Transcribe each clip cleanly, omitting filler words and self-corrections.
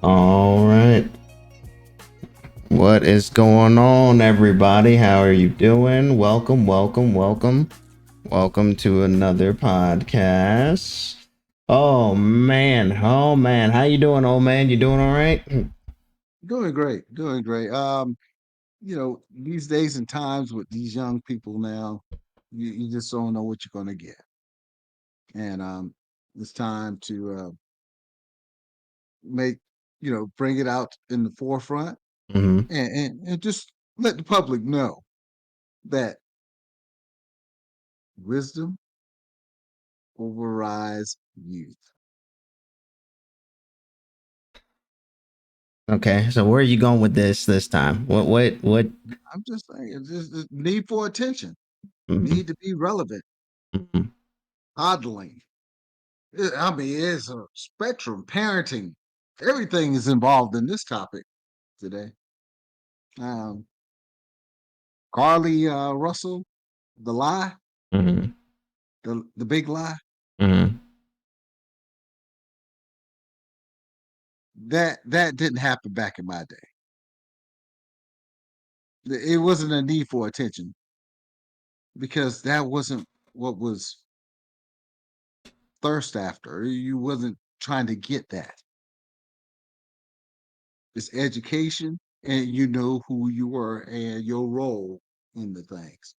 All right. What is going on, everybody? How are you doing? Welcome, welcome, welcome. Welcome to another podcast. Oh man. How you doing, old man? You doing all right? Doing great, doing great. These days and times with these young people now, you just don't know what you're going to get, and it's time to make bring it out in the forefront Mm-hmm. and just let the public know that wisdom overrides youth. Okay, so where are you going with this time? What? I'm just saying, it's just the need for attention, Mm-hmm. need to be relevant, Mm-hmm. coddling. I mean, it's a spectrum, parenting, everything is involved in this topic today. Um, Carly Russell, the lie, Mm-hmm. the big lie, Mm-hmm. that didn't happen back in my day. It wasn't a need for attention because that wasn't what was thirst after. You wasn't trying to get that. It's education, and you know who you were and your role in the things.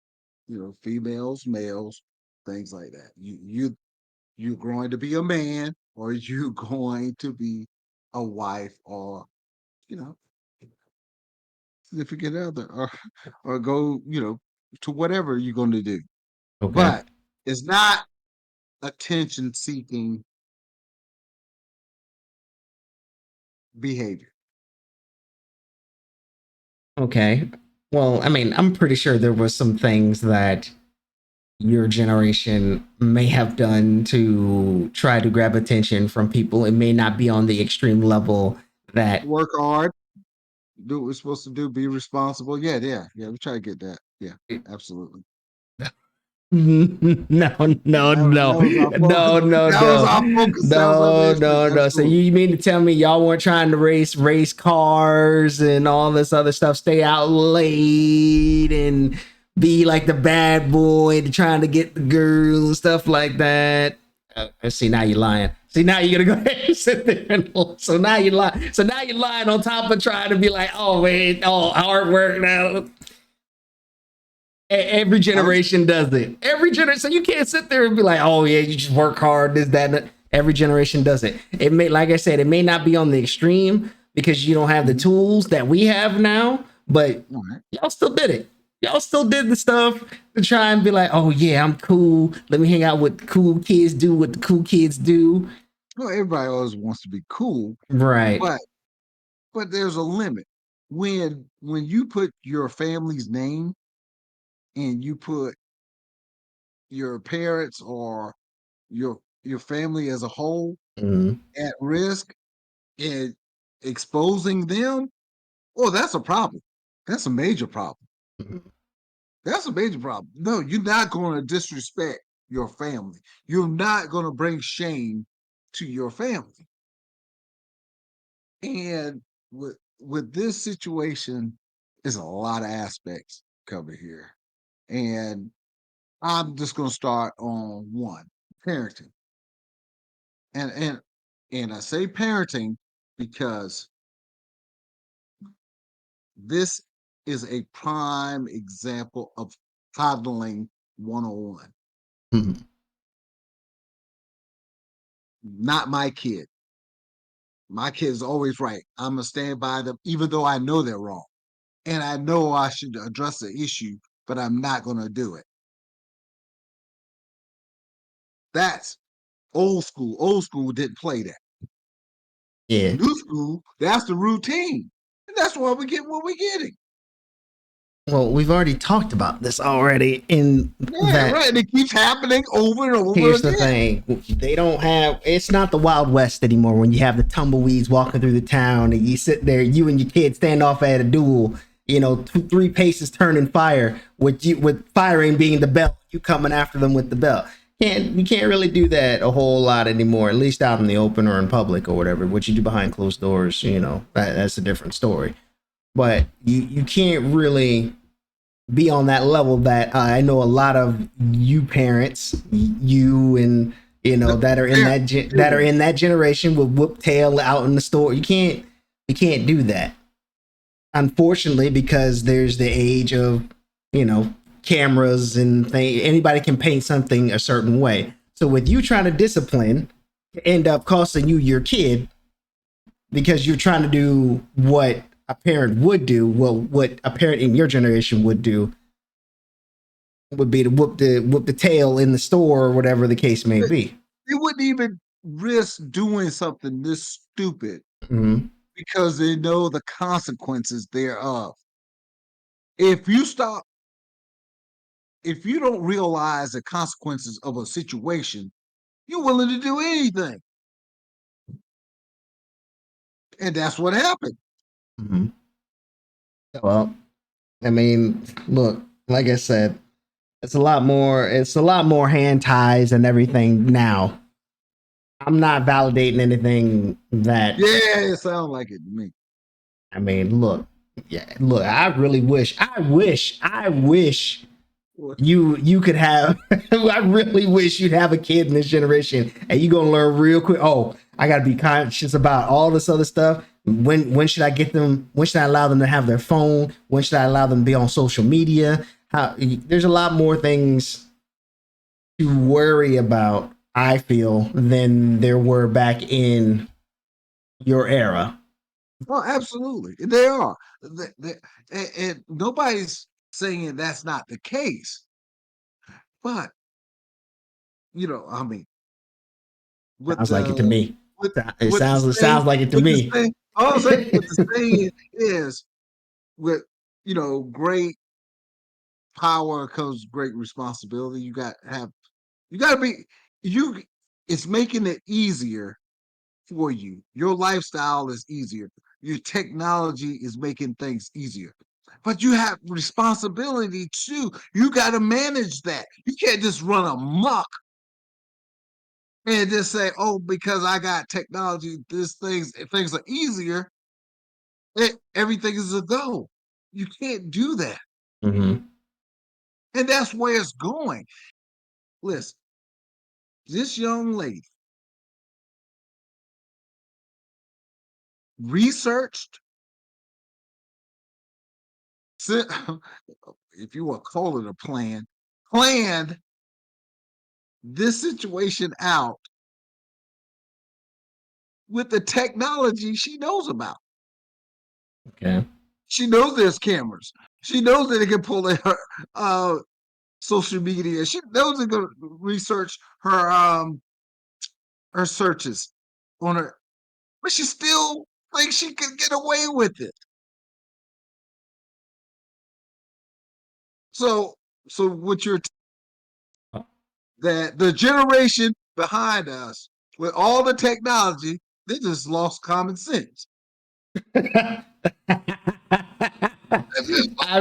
Females, males, things like that. You're going to be a man, or you going to be a wife, or you know significant other, or go to whatever you're going to do. Okay. But it's not attention seeking behavior. Okay. Well, I mean, I'm pretty sure there was some things that your generation may have done to try to grab attention from people. It may not be on the extreme level that. Work hard, do what we're supposed to do, be responsible. Yeah, yeah, yeah. We try to get that. Yeah, absolutely. No, no, That no, was our focus. no, no, That was no, our focus. That was our no, main strength. no, no. So Absolutely. you mean to tell me y'all weren't trying to race cars and all this other stuff, stay out late and be like the bad boy to trying to get the girl and stuff like that? See, now you're lying. See, now you're gonna go ahead and sit there and so now you're lying. So now you're lying on top of trying to be like, oh man, oh hard work now. Every I was, generation does it. Every generation. So you can't sit there and be like, "Oh yeah, you just work hard." This, that, and that. Every generation does it. It may, like I said, it may not be on the extreme because you don't have the mhm. tools that we have now. But All right. y'all still did it. Y'all still did the stuff to try and be like, "Oh yeah, I'm cool. Let me hang out with cool kids. Do what the cool kids do." Well, everybody always wants to be cool, Right. but there's a limit. When you put your family's name and you put your parents or your family as a whole Mm-hmm. at risk and exposing them, oh, that's a problem. That's a major problem. That's a major problem. No, you're not going to disrespect your family. You're not going to bring shame to your family. And with this situation, there's a lot of aspects covered here. And I'm just going to start on one: parenting. And I say parenting because this is a prime example of coddling 101. Mm-hmm. Not my kid. My kid is always right. I'm gonna stand by them, even though I know they're wrong, and I know I should address the issue, but I'm not gonna do it. That's old school. Old school didn't play that. Yeah. New school, that's the routine, and that's why we get what we're getting. Well, we've already talked about this already in Yeah, that. right. And it keeps happening over and over Here's the again. thing. They don't have, it's not the Wild West anymore when you have the tumbleweeds walking through the town and you sit there, you and your kid stand off at a duel three paces turn and fire with firing being the belt, you coming after them with the belt. You can't really do that a whole lot anymore, at least out in the open or in public or whatever. What you do behind closed doors, that's a different story. But you can't really be on that level that I know a lot of you parents, you and that are in that generation with whoop tail out in the store. You can't do that, unfortunately, because there's the age of cameras and anybody can paint something a certain way. So with you trying to discipline, end up costing you your kid because you're trying to do what a parent would do. Well, what a parent in your generation would do would be to whoop the tail in the store or whatever the case may be. They wouldn't even risk doing something this stupid Mm-hmm. because they know the consequences thereof. If you stop, if you don't realize the consequences of a situation, you're willing to do anything. And that's what happened. Mm-hmm. Well, I mean, look, like I said, it's a lot more. It's a lot more hand ties and everything now. I'm not validating anything that. Yeah, it sounds like it to me. I mean, look, yeah, look. I really wish. I wish you could have. I really wish you'd have a kid in this generation, and you gonna learn real quick. Oh, I gotta be conscious about all this other stuff. When should I get them? When should I allow them to have their phone? When should I allow them to be on social media? There's a lot more things to worry about, I feel, than there were back in your era. Oh, absolutely. They are. And nobody's saying that's not the case. But, I mean, with Sounds like it to the me. with It with the sounds like it to with the me. saying, all I'm saying with the saying is with great power comes great responsibility. You got to be you. It's making it easier for you. Your lifestyle is easier. Your technology is making things easier. But you have responsibility too. You got to manage that. You can't just run amok and just say, "Oh, because I got technology, things are easier. Everything is a go." You can't do that, Mm-hmm. and that's where it's going. Listen, this young lady researched, if you want to call it a plan, planned this situation out with the technology she knows about. Okay. She knows there's cameras. She knows that it can pull in her social media. She knows it can research her searches on her, but she still thinks she can get away with it. So, so what you're that the generation behind us with all the technology, they just lost common sense. I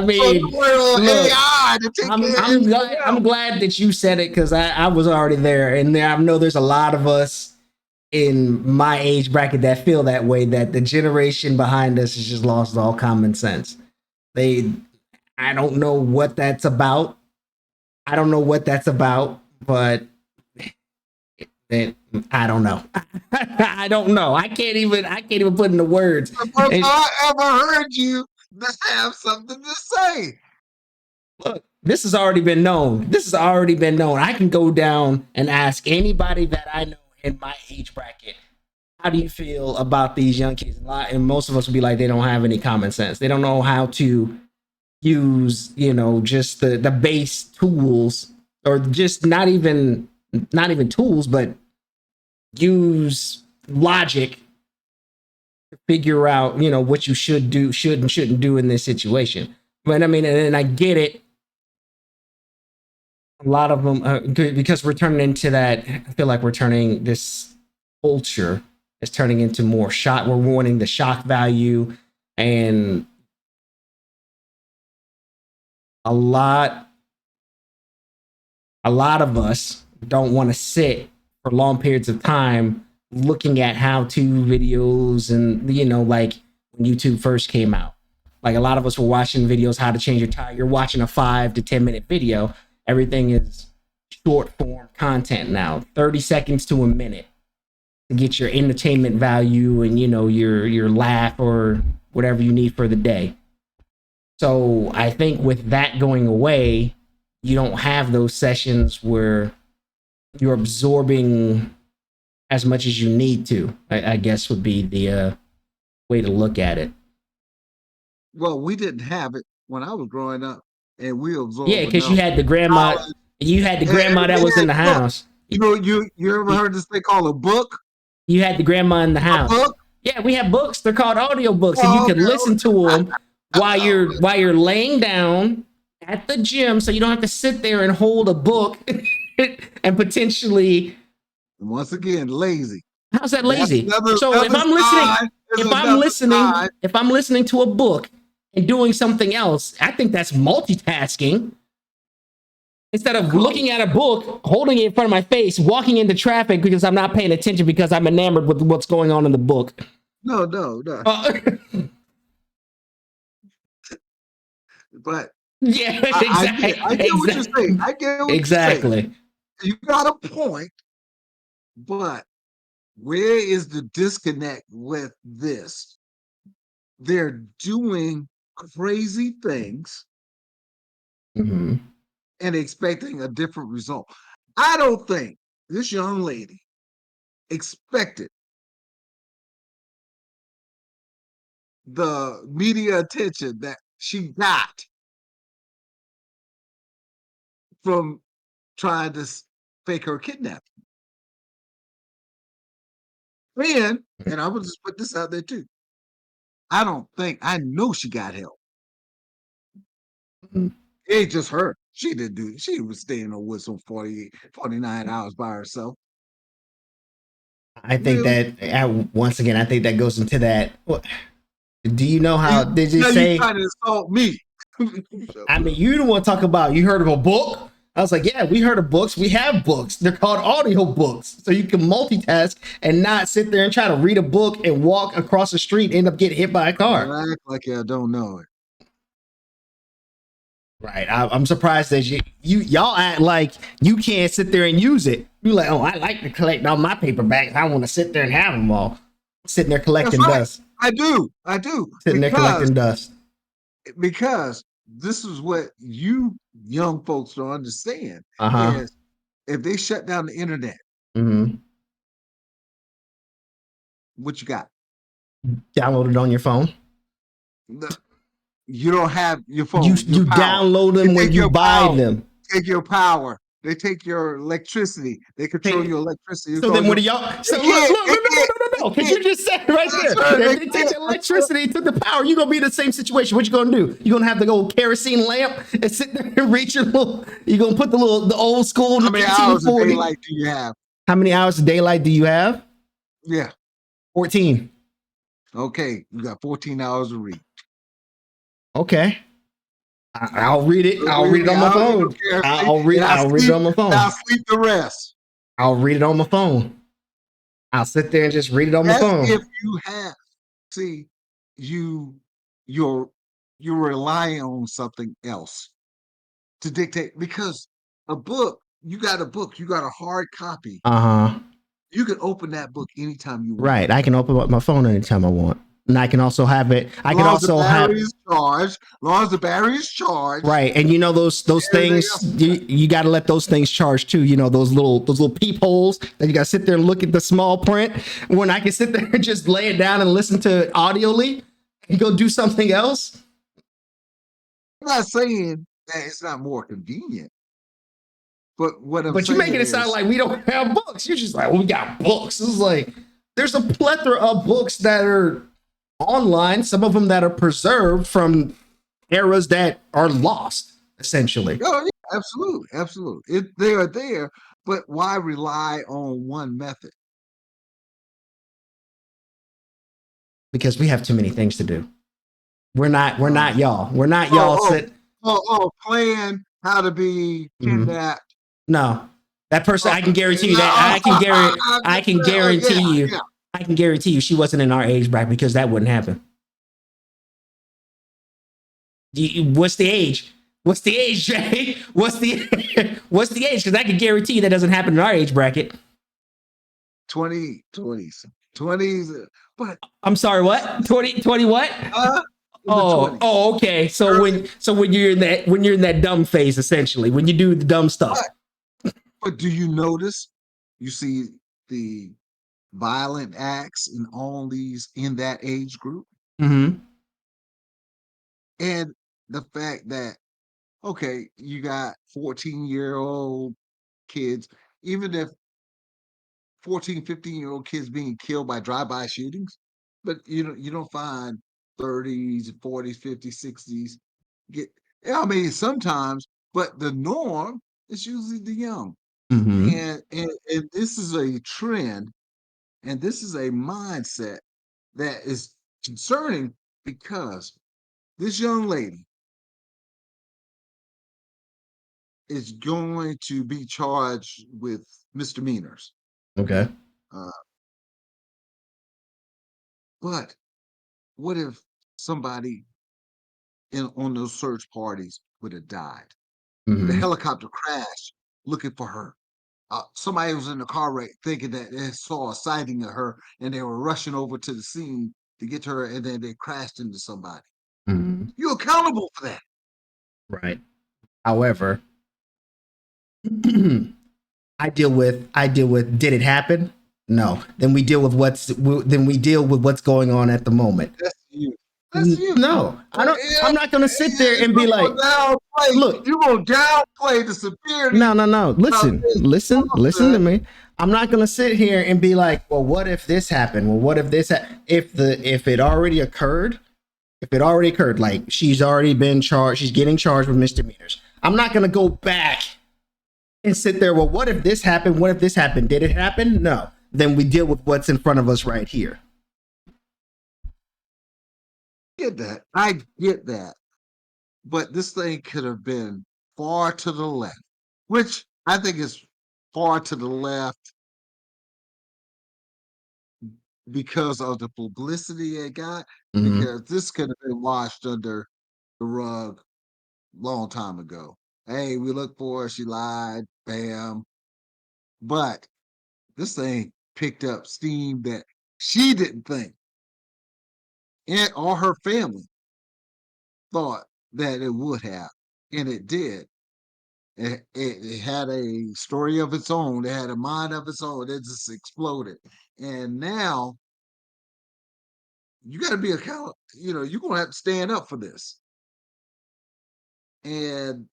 So mean, we're on look, AI to take I'm care of I'm everything glad I'm else. glad that you said it because I was already there, and I know there's a lot of us in my age bracket that feel that way. That the generation behind us has just lost all common sense. They, I don't know what that's about. I don't know what that's about, but it, I don't know. I don't know. I can't even put into words. The first And time I ever heard you have something to say. look, this has already been known. This has already been known. I can go down and ask anybody that I know in my age bracket, how do you feel about these young kids? And most of us would be like, they don't have any common sense. They don't know how to use, just the base tools, or just not even tools, but use logic to figure out, what you should and shouldn't do in this situation. But I mean, and I get it. A lot of them, because we're turning into that. I feel like we're turning this culture is turning into more shock. We're wanting the shock value, and a lot a lot of us don't want to sit for long periods of time looking at how-to videos and like when YouTube first came out. Like a lot of us were watching videos how to change your tire. You're watching a 5 to 10 minute video. Everything is short form content now, 30 seconds to a minute to get your entertainment value and your laugh or whatever you need for the day. So I think with that going away, you don't have those sessions where you're absorbing as much as you need to. I guess would be the way to look at it. Well, we didn't have it when I was growing up, and we Yeah, absorbed because you enough had the grandma. knowledge. You had the And grandma that we was had in the books. house. You ever heard this thing called a book? You had the grandma in the A house. book? Yeah, we have books. They're called audio books, and you Oh, can listen to them okay. while you're laying down at the gym, so you don't have to sit there and hold a book and potentially. Once again, lazy. How's that That's lazy? So another side. There's another side. if I'm listening to a book and doing something else, I think that's multitasking. Instead of Cool. looking at a book, holding it in front of my face, walking into traffic because I'm not paying attention because I'm enamored with what's going on in the book. No. Uh, But yeah, I get what you're saying. I get what you're saying. exactly. You got a point, but where is the disconnect with this? They're doing crazy things Mhm. and expecting a different result. I don't think this young lady expected the media attention that she got from trying to fake her kidnapping. And I will just put this out there too. I know she got help. Mhm. It ain't just her. She didn't do it. She was staying in the woods for 49 hours by herself. I think Really? that once again, I think that goes into that. Do you know how did you Now you say? trying to insult me. I mean, you don't want to talk about. You heard of a book? I was like, yeah, we heard of books. We have books. They're called audio books, so you can multitask and not sit there and try to read a book and walk across the street, and end up getting hit by a car. Don't act like I don't know it. Right. I'm surprised that y'all act like you can't sit there and use it. You like, oh, I like to collect all my paperbacks. I want to sit there and have them all. Sitting there That's collecting right. dust. I do. Sitting there collecting dust. Because this is what you young folks don't understand Uh huh. is if they shut down the internet, Mm-hmm. what you got? Download it on your phone. The- You don't have your You phone, your power. download They them when take you your buy power. them. Take your power. They take your electricity. They control Hey, your electricity. so then what do y'all? They So look, can't. look, They no, no, no, can't. no, no, They no. Because can't. you just said right That's there. right. If they take your electricity, took the power, you're gonna be in the same situation. What you gonna do? You gonna have the old kerosene lamp and sit there and reach your little. You gonna put the old school How many hours of 1940. daylight do you have? How many hours of daylight do you have? Yeah. 14. Okay. You got 14 hours to read. Okay. I'll read it. I'll read Believe it me, on my I don't need no phone. kerosene. I'll read. And I I'll read it sleep. on my And I phone. sleep the rest. I'll read it on my phone. I'll sit there and just read it on my That's if phone. you have. See, you you're you're relying on something else to dictate because you got a book, you got a hard copy. Uh huh. You can open that book anytime you want. Right. I can open up my phone anytime I want. And I can also have it. I As can long as the also battery have is charged, as long as the battery is charged, right. And you know those everything things else. you got to let those things charge too. You know those little peepholes that you got to sit there and look at the small print. When I can sit there and just lay it down and listen to it audioly and go do something else. I'm not saying that it's not more convenient, but what I'm But you're saying making it sound is like we don't have books. You're just like, well, we got books. It's like there's a plethora of books that are online, some of them that are preserved from eras that are lost, essentially. oh yeah, absolutely. They are there, but why rely on one method? Because we have too many things to do. We're not Uh, y'all. We're not oh, y'all oh, sit. plan how to be Mhm. kidnapped. No, that person. I can guarantee you that. No, I can guarantee yeah, you. yeah. I can guarantee you she wasn't in our age bracket because that wouldn't happen. What's the age? What's the age, Jay? What's the what's the age? Because I can guarantee you that doesn't happen in our age bracket. 20s, but I'm sorry, what? 20 what? uh, in the Oh, 20s. oh, okay. Early, So when you're in that dumb phase, essentially, when you do the dumb stuff. but but do you notice? You see the violent acts in all these in that age group, Mm-hmm. and the fact that okay, you got 14-year-old kids, even if 14, 15-year-old kids being killed by drive-by shootings, but you don't find 30s, 40s, 50s, 60s get. I mean, sometimes, but the norm is usually the young, Mm-hmm. and this is a trend, and this is a mindset that is concerning because this young lady is going to be charged with misdemeanors. Okay. Uh, but what if somebody on those search parties would have died? The Mm-hmm. helicopter crashed looking for her. Somebody was in the car wreck thinking that they saw a sighting of her and they were rushing over to the scene to get to her and then they crashed into somebody. Mm-hmm. You're accountable for that. Right. However, I deal with did it happen? No. Then we deal with what's going on at the moment. That's you. That's you. No, I don't. Yeah, I'm not gonna sit there and be like, look, you're gonna downplay the severity no, no, no. of Listen, this listen, listen to process. me. I'm not gonna sit here and be like, well, what if this happened? Well, what if if it already occurred? If it already occurred, like she's already been charged, she's getting charged with misdemeanors. I'm not gonna go back and sit there. Well, what if this happened? What if this happened? Did it happen? No. Then we deal with what's in front of us right here. Get that. I get that. But this thing could have been far to the left, which I think is far to the left because of the publicity it got, Mm-hmm. because this could have been washed under the rug long time ago. Hey, we looked for her, she lied, bam. But this thing picked up steam that she didn't think, and or her family thought that it would have, and it did. It had a story of its own. It had a mind of its own. It just exploded. And now you got to be accountable. You're going to have to stand up for this. And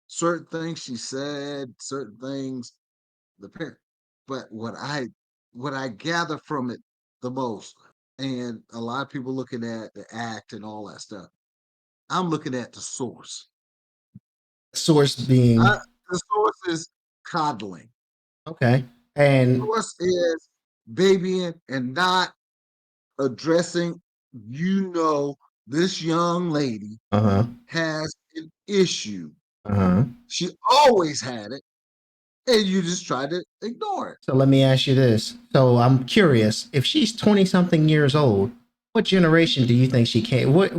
certain things she said, certain things the parent. But what I gather from it the most, and a lot of people looking at the act and all that stuff, I'm looking at the source. Source being I, the source is coddling. okay, and Source is babying and not addressing, this young lady uh huh, has an issue. uh huh. She always had it, and you just try to ignore it. So let me ask you this. So I'm curious, if she's 20 something years old, what generation do you think she came? What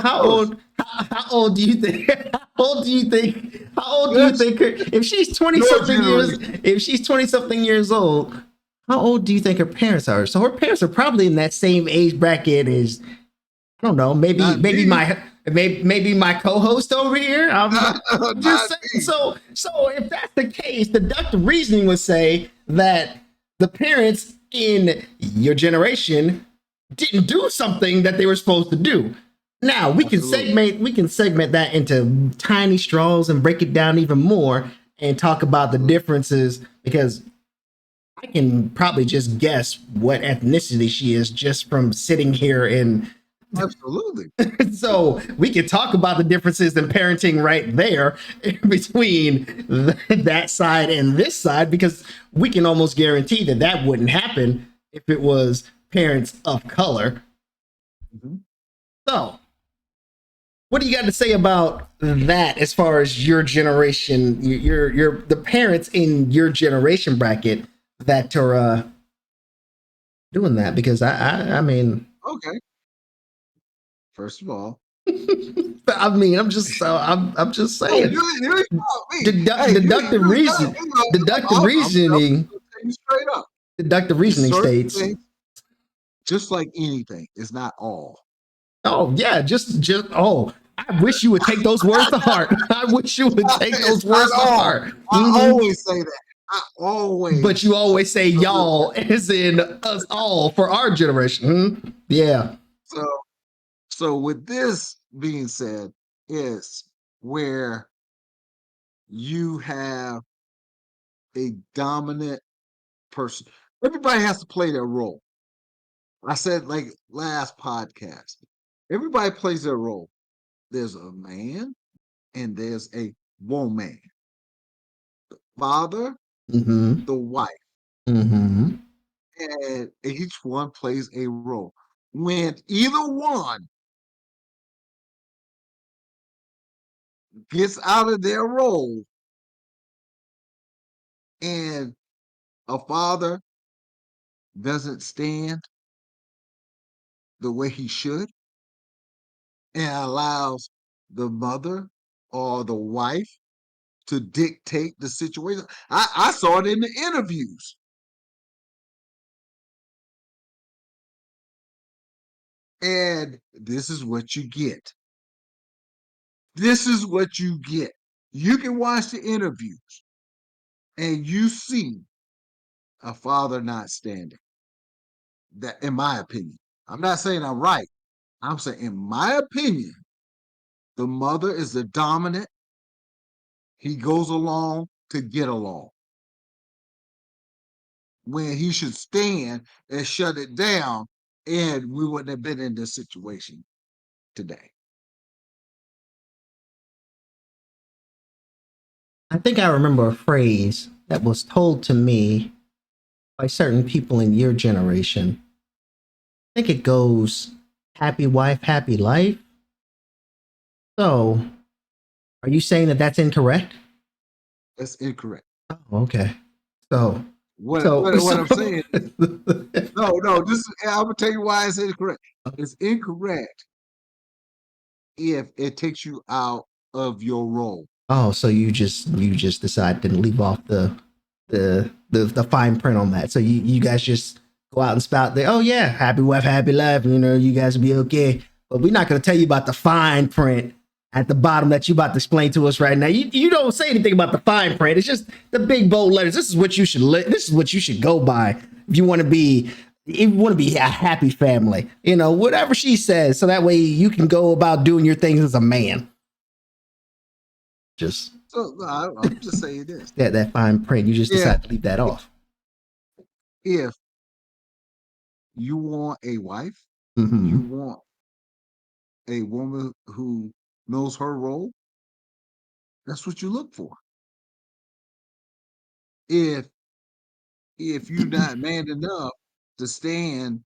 how Those, old how old do you think how old do you that's think her, if she's 20 your something years generation. if she's 20 something years old, how old do you think her parents are? So her parents are probably in that same age bracket as I don't know, Not me. maybe my co-host over here. I'm just Not saying. me. So if that's the case, deductive reasoning would say that the parents in your generation didn't do something that they were supposed to do. Now Absolutely. we can segment that into tiny straws and break it down even more and talk about the Absolutely. differences because I can probably just guess what ethnicity she is just from sitting here and Absolutely. so we can talk about the differences in parenting right there between that side and this side because we can almost guarantee that that wouldn't happen if it was parents of color. Mhm. So What do you got to say about that as far as your generation, your the parents in your generation bracket that are doing that? Because I mean, Okay, first of all, I mean, I'm just oh, saying, you taught me. Hey, deductive you taught reason, me. deductive I'm reasoning, gonna tell you straight up. deductive It's reasoning certain states. things, just like anything, it's not all. Oh yeah, just oh, I wish you would take those words to heart. I wish you would take It's those not words to all. heart. I Hmm. always say that. I But always you always say so look, y'all as in us all for our generation. Hmm? Yeah. so so with this being said, is where you have a dominant person. Everybody has to play their role. I said like last podcast. Everybody plays their role. There's a man and there's a woman. Father, Mm-hmm. the wife, Mm-hmm. and each one plays a role. When either one gets out of their role and a father doesn't stand the way he should and allows the mother or the wife to dictate the situation. I saw it in the interviews. And this is what you get. This is what you get. You can watch the interviews and you see a father not standing. That, in my opinion, I'm not saying I'm right. I'm saying, in my opinion, the mother is the dominant. He goes along to get along when he should stand and shut it down, and we wouldn't have been in this situation today. I think I remember a phrase that was told to me by certain people in your generation. I think it goes, happy wife, happy life. So, are you saying that that's incorrect? That's incorrect. Oh, okay. So, What so, what, what so I'm saying is, no. This is, I'm gonna tell you why it's incorrect. It's incorrect if it takes you out of your role. oh, so you just decided to leave off the fine print on that. So you guys just go out and spout the, oh yeah, happy wife, happy life, you guys will be okay. But we're not gonna tell you about the fine print at the bottom that you about to explain to us right now. You don't say anything about the fine print. It's just the big bold letters. This is what you should this is what you should go by if you want to be, if you want to be a happy family. Whatever she says, so that way you can go about doing your things as a man. Just So no, I'm just saying this. that fine print. You just If decide to leave that off. if you want a wife, you Mm-hmm. want a woman who knows her role, that's what you look for. If you're not man enough to stand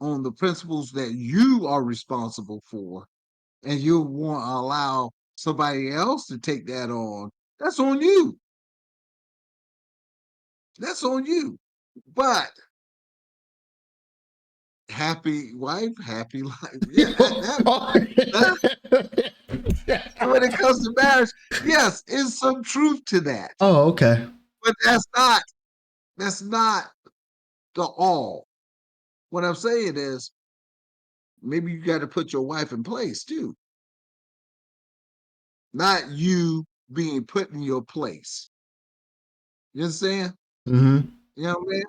on the principles that you are responsible for, and you want to allow somebody else to take that on, that's on you. That's on you. But happy wife, happy life. Yeah, that, when it comes to marriage, yes, is some truth to that. Oh, okay. But that's not the all. What I'm saying is maybe you got to put your wife in place too, not you being put in your place. You understand? Mm-hmm. Young man?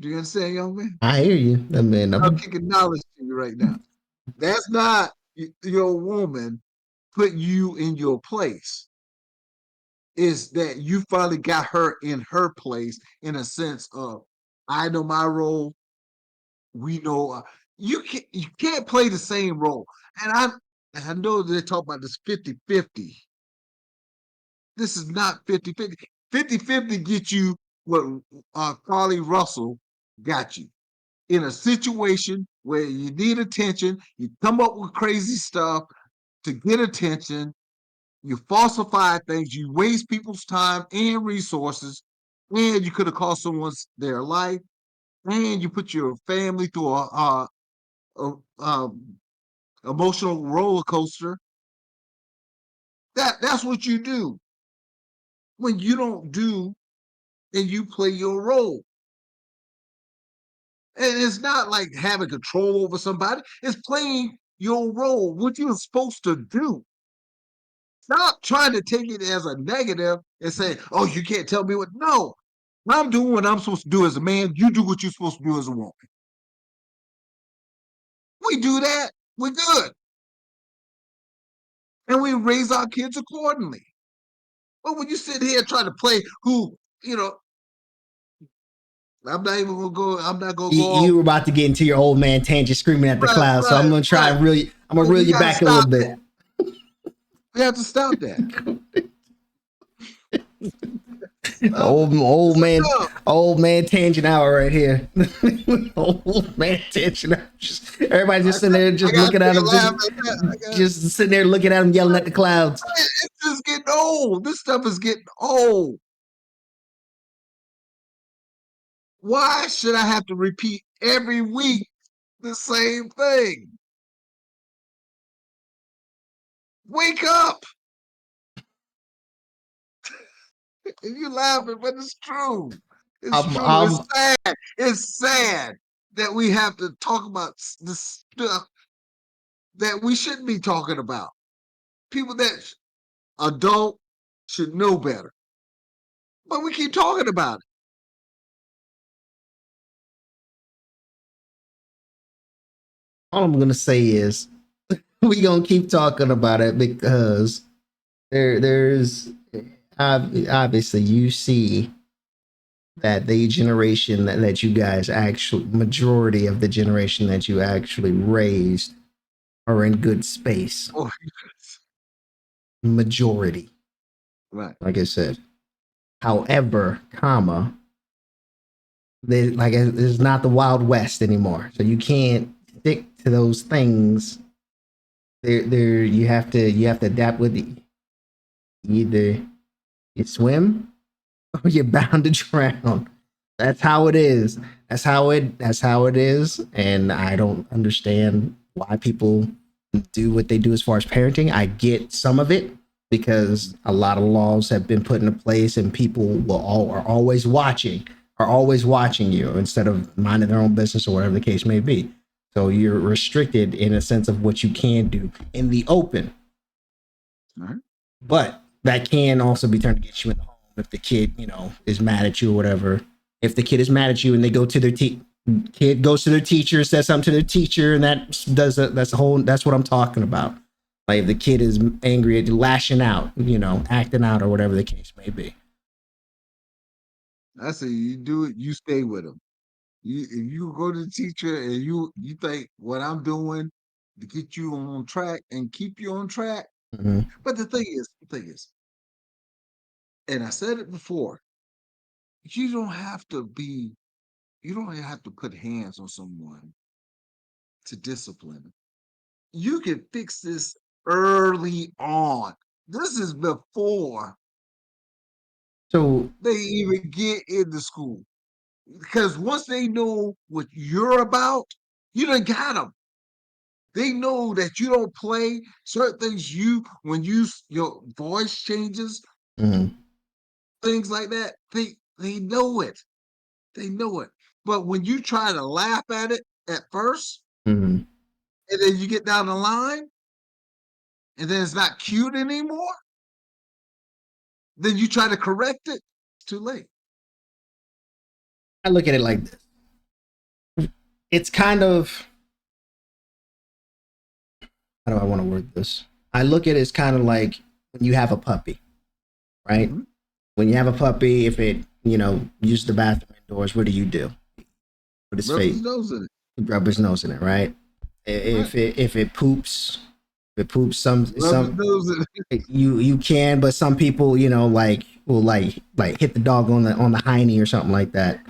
Do you understand, young man? I hear you. I mean, I'm kicking knowledge to you right now. That's not your woman putting you in your place. Is that you finally got her in her place in a sense of, I know my role, we know you can't play the same role. And I know they talk about this 50-50. This is not 50-50. 50-50 get you what Carly Russell got you in a situation where you need attention, you come up with crazy stuff, to get attention. You falsify things. You waste people's time and resources, and you could have cost someone's their life, and you put your family through a emotional roller coaster. That's what you do when you don't do and you play your role. And it's not like having control over somebody. It's playing your role, what you're supposed to do. Stop trying to take it as a negative and say, "Oh, you can't tell me what." No, I'm doing what I'm supposed to do as a man. You do what you're supposed to do as a woman. We do that. We're good, and we raise our kids accordingly. But when you sit here trying to play who, you know, I'm not even gonna go. I'm not gonna go off. You were about to get into your old man tangent, screaming at the Right, clouds. So I'm right, gonna try right. and really, I'm gonna reel We you got to back a little stop bit. that. We have to stop that. Stop it. It's enough. Old man tangent hour right here. Old man tangent hour. Everybody just sitting there, I just got looking at to him, laugh at that. just sitting there looking at him, yelling at the clouds. It's just getting old. This stuff is getting old. Why should I have to repeat every week the same thing? Wake up! And you're laughing, but it's true. It's I'm, true. It's I'm, sad. It's sad that we have to talk about this stuff that we shouldn't be talking about. People that adult should know better, but we keep talking about it. all I'm gonna say is we gonna keep talking about it because there's obviously you see that the generation that you guys actually, majority of the generation that you actually raised are in good space. Oh, Majority, right. like I said. However, comma, they like it's not the Wild West anymore. So you can't stick to those things. There you have to adapt with it. Either you swim or you're bound to drown. That's how it is. That's how it is. And I don't understand why people do what they do as far as parenting. I get some of it because a lot of laws have been put into place and people are always watching you instead of minding their own business or whatever the case may be. So you're restricted in a sense of what you can do in the open. Right. But that can also be turned against you in the home if the kid, is mad at you or whatever. If the kid is mad at you and they go to their kid goes to their teacher, says something to their teacher, and that's what I'm talking about. Like if the kid is angry, lashing out, acting out or whatever the case may be. I say you do it. You stay with them. If you go to the teacher and you think what I'm doing to get you on track and keep you on track. Mm-hmm. But the thing is, and I said it before, you don't have to be, you don't have to put hands on someone to discipline them. You can fix this early on. This is before So they even get into school. Because once they know what you're about, you done got them. They know that you don't play certain things. When your voice changes, mm-hmm. things like that. They know it. They know it. But when you try to laugh at it at first, Mm-hmm. and then you get down the line, and then it's not cute anymore, then you try to correct it. It's too late. I look at it like this. It's kind of, how do I want to word this? I look at it as kind of like when you have a puppy, right? Mm-hmm. When you have a puppy, if it, use the bathroom indoors, what do? Put his Rub face, his nose in it. rub his nose in it, right? Right. If it poops, Rub his nose in it. you can, but some people, like will like hit the dog on the hiney or something like that.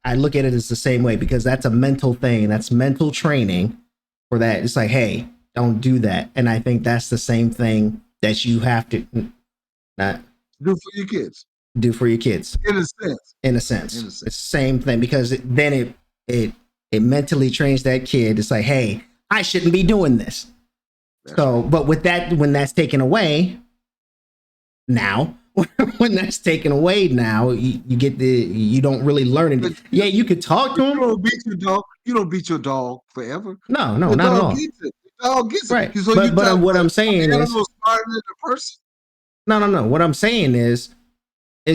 I look at it as the same way because that's a mental thing. That's mental training for that. It's like, hey, don't do that. And I think that's the same thing that you have to not Do for your kids, do for your kids in a sense. in a In sense. a sense. It's the same thing because then it it mentally trains that kid. It's like, hey, I shouldn't be doing this. That's So, right. but with that, when that's taken away, now when that's taken away, now you get the you don't really learn it. But Yeah, you could talk but to you him. don't beat your dog. You don't beat your dog forever. No, no, The not at dog all. gets it. The dog gets it. Right. So you tell What but I'm the saying is, animal is smarter than the person. no. What I'm saying is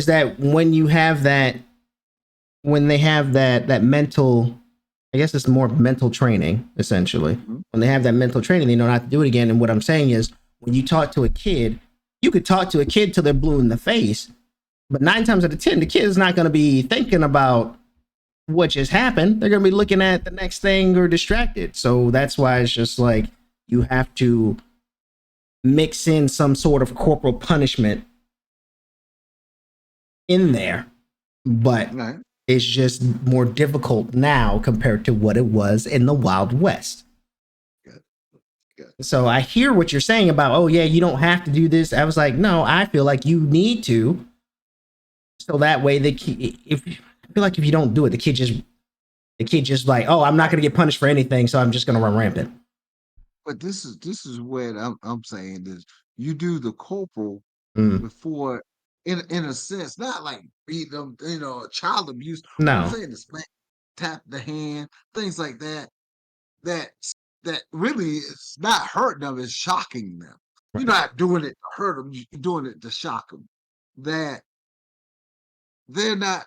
that when you have that, when they have that mental, I guess it's more mental training essentially. Mhm. When they have that mental training, they know not to do it again. And what I'm saying is, when you talk to a kid, you could talk to a kid till they're blue in the face, but 9 times out of 10, the kid is not going to be thinking about what just happened. They're going to be looking at the next thing or distracted. So that's why it's just like you have to mix in some sort of corporal punishment in there, but Right. it's just more difficult now compared to what it was in the Wild West. Good. Good. So I hear what you're saying about, oh yeah, you don't have to do this. I was like, no, I feel like you need to, so that way the kid, if I feel like if you don't do it, the kid just like, oh, I'm not gonna get punished for anything, so I'm just gonna run rampant. But this is what I'm saying is you do the corporal Mm, before in a sense, not like beat them, child abuse. What I'm no, saying is smack, tap the hand, things like that. That that really is not hurting them, it's shocking them. You're right, not doing it to hurt them, you're doing it to shock them. That they're not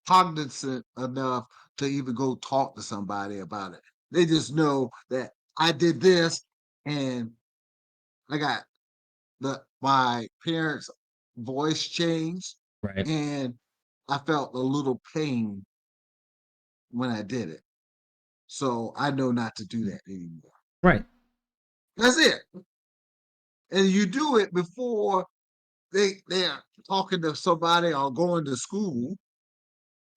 cognizant enough to even go talk to somebody about it. They just know that I did this and I got my parents' voice changed right, and I felt a little pain when I did it. So I know not to do that anymore. right. That's it. And you do it before they're talking to somebody or going to school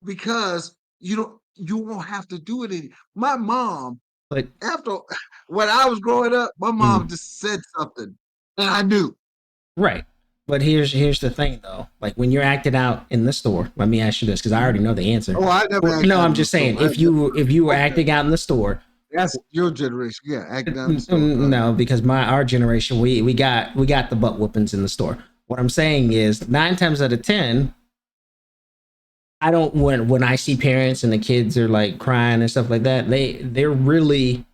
because you won't have to do it my mom But after when I was growing up, my mom mm, just said something and I knew. right. But here's the thing though. Like when you're acting out in the store, let me ask you this because I Mhm. already know the answer. Oh, I never Well, act no, out I'm in the just store. saying if you were Okay, acting out in the store, that's your generation. Yeah, act down the store. Go ahead. no, because our generation we got the butt whoopings in the store. What I'm saying is 9 times out of 10, I don't when I see parents and the kids are like crying and stuff like that, they're really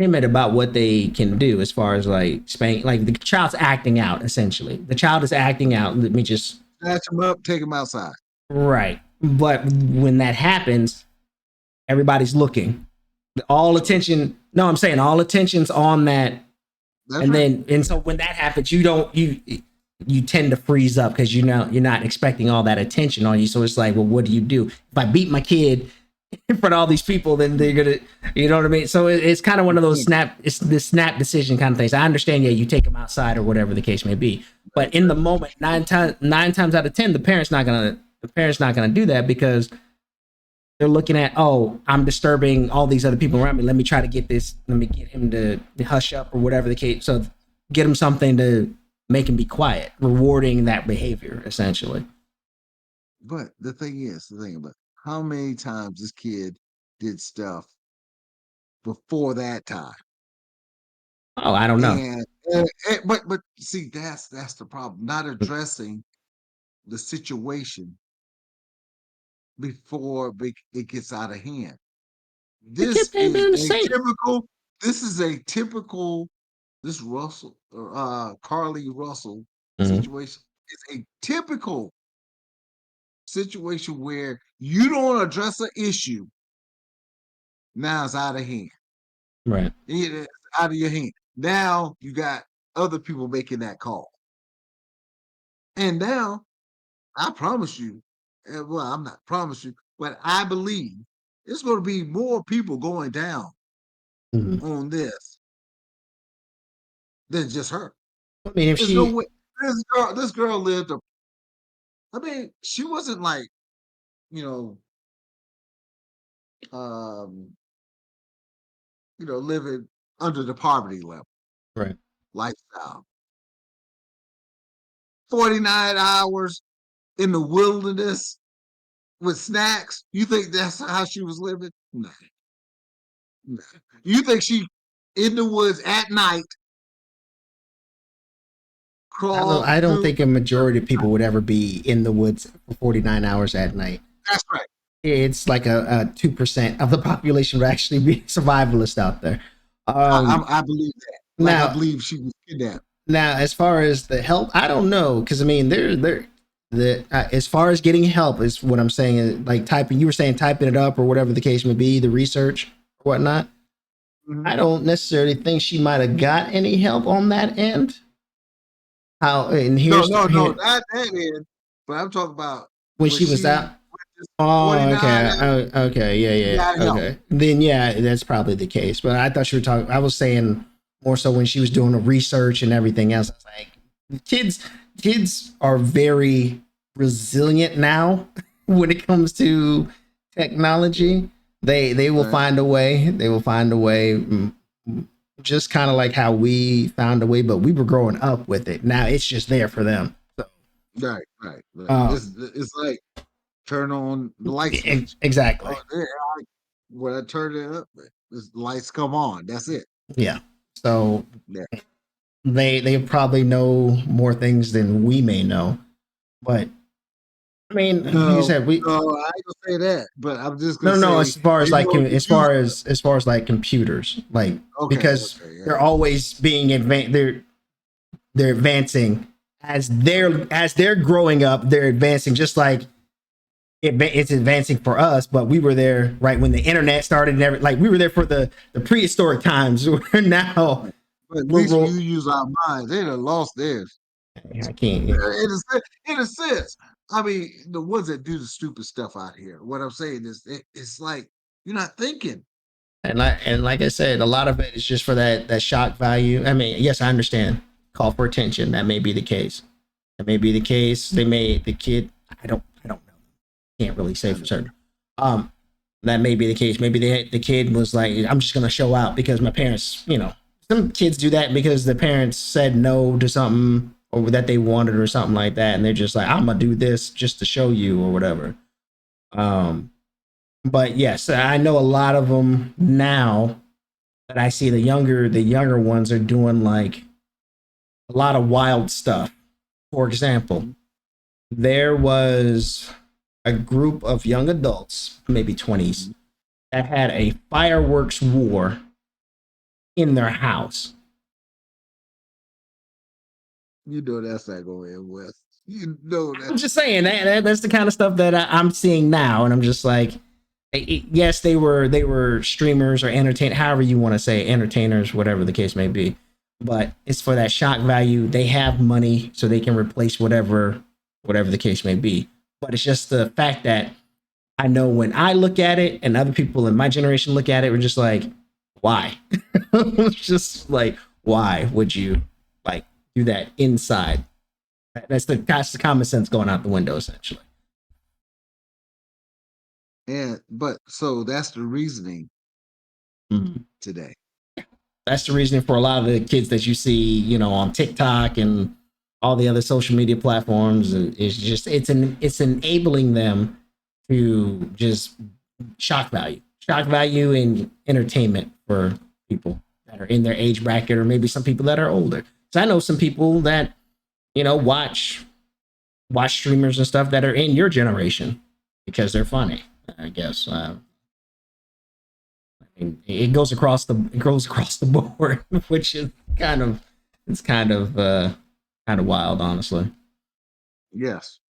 timid about what they can do as far as like spank, like the child's acting out essentially. The child is acting out. Let me just Snatch them up, take them outside. right. But when that happens, everybody's looking. All Sure, attention. No, I'm saying all attention's on that. that's And right. then and so when that happens, you tend to freeze up because you're not expecting all that attention on you. So it's like, well, what do? If I beat my kid in front of all these people, then they're gonna, you know what I mean? So it's kind of one You of those think it's the snap decision kind of things. I understand, yeah, you take them outside or whatever the case may be, but that's in the right. moment, nine times out of 10, the parents not gonna do that because they're looking at, oh, I'm disturbing all these other people around me. Let me try to get this. Let me get him to hush up or whatever the case. So get him something to make him be quiet, rewarding that behavior essentially. But the thing about how many times this kid did stuff before that time, Oh, I don't know. but see that's the problem. Not addressing the situation before it gets out of hand. The kid This may have is been the a same. typical. This is a typical. This Russell, Carly Russell Mm-hmm. situation is a typical situation where you don't address an issue. Now it's out of hand. Right. It's out of your hand. Now you got other people making that call, and now I promise you. Well, I'm not promise you, but I believe it's going to be more people going down Mm-hmm. on this than just her. I mean, if There's no she, way. This girl lived a. I mean, she wasn't like you know, um, living. under the poverty level Right. lifestyle. 49 hours in the wilderness with snacks. You think that's how she was living? Nah, nah. You think she in the woods at night crawl I don't through? think a majority of people would ever be in the woods for 49 hours at night. That's right. It's like a 2% of the population would actually be survivalist out there. I believe that. Like I Now, believe she was kidnapped. as far as the help, I don't know because I mean, as far as getting help is what I'm saying. Like typing, you were saying typing it up or whatever the case may be, the research or whatnot. Mhm. I don't necessarily think she might have got any help on that end. How and No, here's no, no, here not that end. But I'm talking about when when she was she out. went this Oh, 49 okay. hours, Okay. Yeah, she got yeah. help. Okay. Then, yeah, that's probably the case. But I thought you were talking, I was saying more so when she was doing the research and everything else. I was like, kids are very resilient now when it comes to technology. They will Right, find a way. They will find a way. Just kind of like how we found a way, but we were growing up with it. Now it's just there for them. So, right, right, right. uh, It's like turn on the light switch. exactly. Oh, there, when I turn it up, the lights come on. That's it. Yeah. So Yeah. they probably know more things than we may know. But I mean, like you No, said, we no, I ain't gonna say that, but I'm just gonna no, say as far they as like know to use them. as far as like computers, like Okay, because okay, yeah. they're always being advanced. They're advancing as they're growing up. They're advancing just like it's advancing for us. But we were there right when the internet started. And like we were there for the prehistoric times. We're now But at least we we're use our minds. They done lost theirs. I can't. Yeah. In a sense. I mean, the ones that do the stupid stuff out here. What I'm saying is, it's like you're not thinking. And like I said, a lot of it is just for that shock value. I mean, yes, I understand. Call for attention. That may be the case. That may be the case. They may the kid. I don't know. Can't really say I for know. certain. Um, that may be the case. Maybe the kid was like, I'm just gonna show out because my parents. Some kids do that because the parents said no to something or that they wanted or something like that, and they're just like, I'm gonna do this just to show you or whatever. Um, but yes, I know a lot of them now that I see the younger ones are doing like a lot of wild stuff. For example, Mhm, there was a group of young adults, maybe 20s, mhm. that had a fireworks war in their house. You know that's not going to end well. You know I'm that. just saying that's the kind of stuff that I'm seeing now, and I'm just like, yes, they were streamers or entertain, however you want to say, entertainers, whatever the case may be. But it's for that shock value. They have money, so they can replace whatever the case may be. But it's just the fact that I know when I look at it, and other people in my generation look at it, we're just like, why? It's just like, why would you like do that inside? That's the common sense going out the window, essentially. And but so that's the reasoning Mhm. today. That's the reason for a lot of the kids that you see, on TikTok and all the other social media platforms. Is just it's enabling them to just shock value, and entertainment for people that are in their age bracket, or maybe some people that are older. So I know some people that watch streamers and stuff that are in your generation because they're funny. I guess. It goes across the board, which is kind of it's kind of wild, honestly. Yes.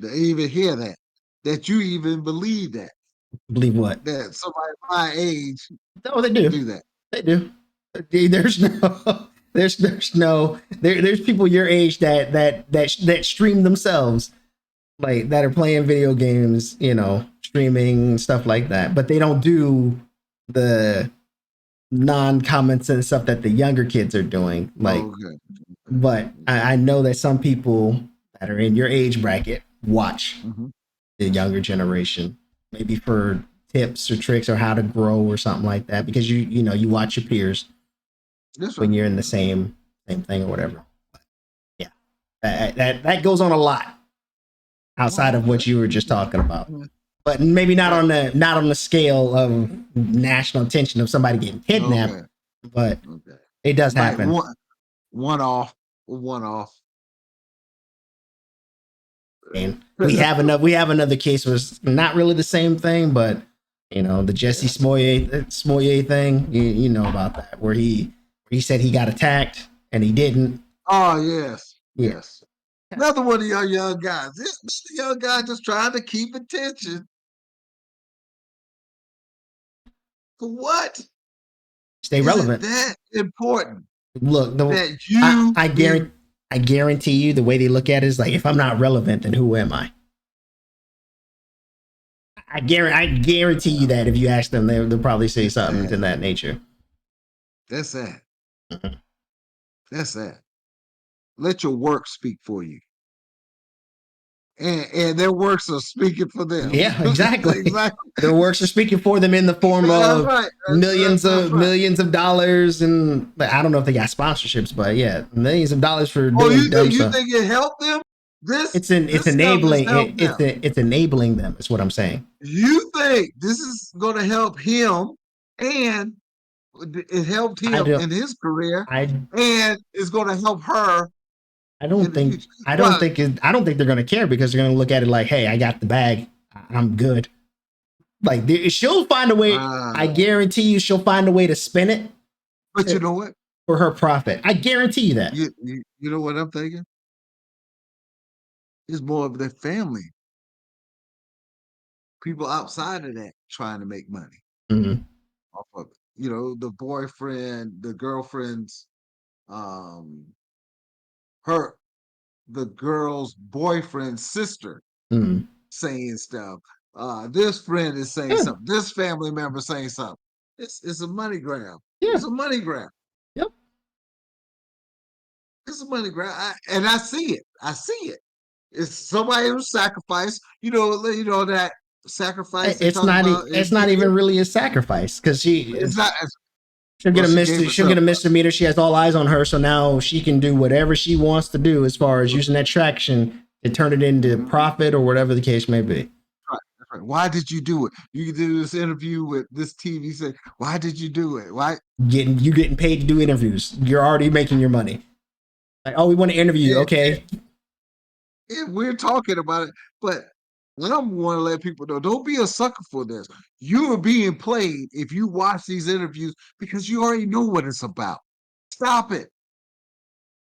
To even hear that. That you even believe that. Believe what? That somebody my age Oh, they do. do that. They do. There's no. There's people your age that stream themselves, like that are playing video games, streaming stuff like that, but they don't do the non-comments and stuff that the younger kids are doing. Like, Oh, okay. but I know that some people that are in your age bracket watch Mhm. the younger generation, maybe for tips or tricks or how to grow or something like that, because you watch your peers. That's right. when you're in the same thing or whatever. Yeah, that goes on a lot outside Oh, of what okay. you were just talking about, Yeah. but maybe Right. not on the scale of national attention of somebody getting kidnapped, Okay. but Okay. it does Right. happen. One off. One off. And we have another case was not really the same thing, but the Jesse Yeah. Smollett thing, you know about that, where he said he got attacked and he didn't. Oh yes. Yeah, Yes. Another one of your young guys. This young guy just trying to keep attention. For what? stay Is it relevant. that important Look, that I you I be guarantee I guarantee you the way they look at it is like, if I'm not relevant, then who am I? I guarantee you that if you ask them, they'll probably say that's something sad. to that nature. That's sad. Mhm. That's sad. Let your work speak for you. And their works are speaking for them. Yeah, exactly. Exactly. Their works are speaking for them in the form That's of right. That's right. millions of dollars, and I don't know if they got sponsorships, but yeah, millions of dollars for Oh, doing dumb you stuff. think it helped them? It's This stuff has enabling helped them. it's enabling them. Is what I'm saying. You think this is going to help him, and it helped I him don't in his career, I and it's going to help her in the future. Well, I don't think they're gonna care, because they're gonna look at it like, hey, I got the bag, I'm good. Like, she'll find a way. I uh, guarantee you, she'll find a way to spin it but you know what? for her profit. I guarantee you that. You know what I'm thinking? It's more of their family, people outside of that trying to make money Mhm. off of it. The boyfriend, the girlfriend's, um, her, the girl's boyfriend's sister Mhm. saying stuff. This friend is saying Yeah, something. This family member saying something. It's a money grab. yeah, It's a money grab. yep. It's a money grab, and I see it. I see it. It's somebody who sacrificed. That sacrifice they talk about in It's not media. even really a sacrifice, because It's not. she'll Well, get a she gave she'll get herself a up. misdemeanor. She has all eyes on her, so now she can do whatever she wants to do as far as using that traction to turn it into Mhm. profit or whatever the case may be. Right, that's right. Why did you do it? You can do this interview with this TV. Say, why did you do it? Why? Getting paid to do interviews. You're already making your money. Like, oh, we want to interview you. And, Okay, and we're talking about it, but I want to let people know: don't be a sucker for this. You are being played if you watch these interviews because you already know what it's about. Stop it.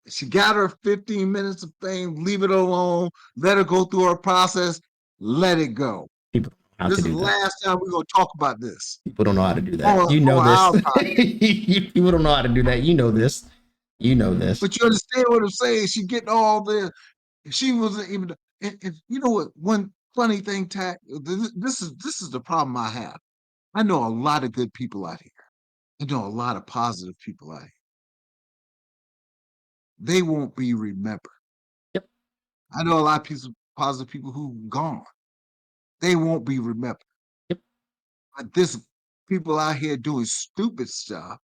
She got her 15 minutes of fame. Leave it alone. Let her go through her process. Let it go. people don't know how This to is the do that. last time we're gonna talk about this People don't know how to do that. on You know this. our time. People don't know how to do that. You know this. You know this. But you understand what I'm saying? She getting all this. She wasn't even. And you know what? One funny thing, Tack. This is the problem I have. I know a lot of good people out here. I know a lot of positive people out here. They won't be remembered. Yep. I know a lot of positive people who gone. They won't be remembered. Yep. But this people out here doing stupid stuff,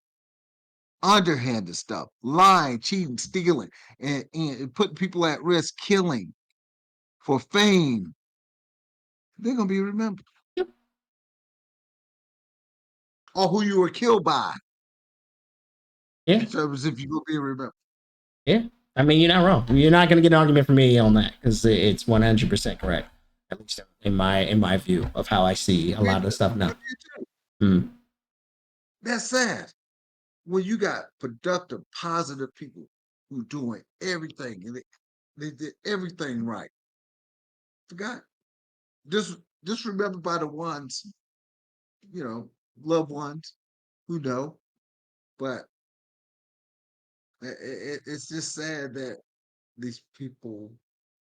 underhanded stuff, lying, cheating, stealing, and putting people at risk, killing for fame. They're gonna be remembered. Yep. Or who you were killed by. Yeah. In terms if you're gonna be remembered. Yeah. I mean, you're not wrong. You're not going to get an argument from me on that, because it's 100% correct. At least in my view of how I see a lot of the stuff now. Mm. That's sad. When you got productive, positive people who doing everything and they did everything right. Forgot. Just remember by the ones, you know, loved ones who know. But it's just sad that these people,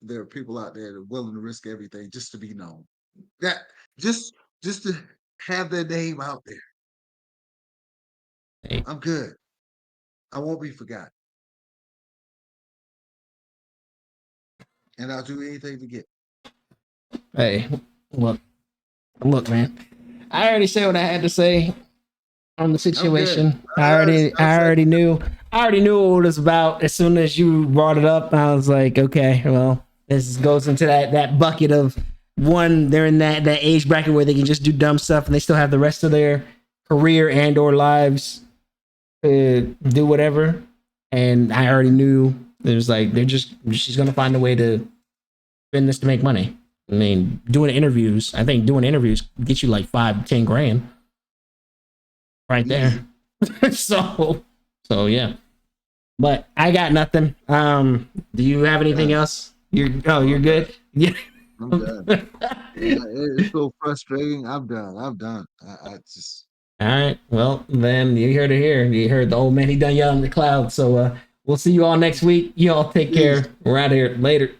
there are people out there that are willing to risk everything just to be known. That just just to have their name out there. Hey, I'm good. I won't be forgotten. And I'll do anything to get. hey, look, man. I already said what I had to say. on the I'm good. situation. I I said, already knew. I already knew what it was about. As soon as you brought it up, I was like, okay, well, this goes into that bucket of one. They're in that age bracket where they can just do dumb stuff, and they still have the rest of their career and or lives to do whatever. And I already knew it was like she's gonna find a way to spend this to make money. I mean, doing interviews. I think doing interviews gets you like 5-10 grand right there. easy. so yeah. But I got nothing. Do you have I'm anything done. else? You're I'm done. good. Yeah. I'm All done. It's so frustrating. I'm done. I'm done. I just right. Well, then you heard it here. You heard the old man. He done yelling in the cloud. So we'll see you all next week. You all take peace. care. We're out of here. Later.